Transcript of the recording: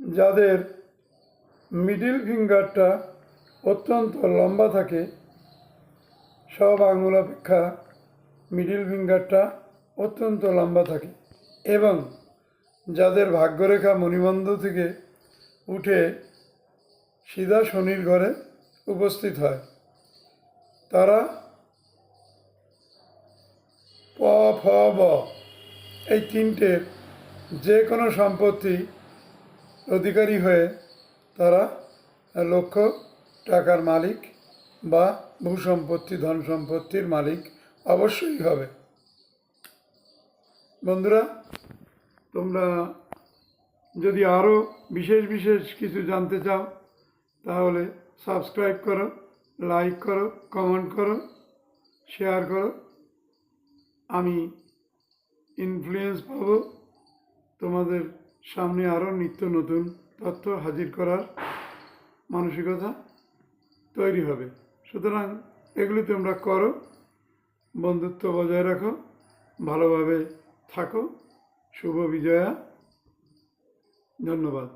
যাদের মিডিল ফিঙ্গারটা অত্যন্ত লম্বা থাকে, সব আঙুল অপেক্ষা মিডিল ফিঙ্গারটা অত্যন্ত লম্বা থাকে, এবং যাদের ভাগ্যরেখা মণিবন্ধ থেকে উঠে সিধা শনির ঘরে উপস্থিত হয়, তারা প ফ ব এই তিনটের যে কোনো সম্পত্তি অধিকারী হয়ে তারা লক্ষ টাকার মালিক বা ভূসম্পত্তি ধন সম্পত্তির মালিক অবশ্যই হবে। বন্ধুরা, তোমরা যদি আরও বিশেষ বিশেষ কিছু জানতে চাও তাহলে সাবস্ক্রাইব করো, লাইক করো, কমেন্ট করো, শেয়ার করো। আমি ইনফ্লুয়েন্স পাবো, তোমাদের সামনে আরও নিত্য নতুন তথ্য হাজির করার মানসিকতা তৈরি হবে। সুতরাং এগুলি তোমরা করো, বন্ধুত্ব বজায় রাখো, ভালোভাবে থাকো। শুভ বিজয়া। ধন্যবাদ।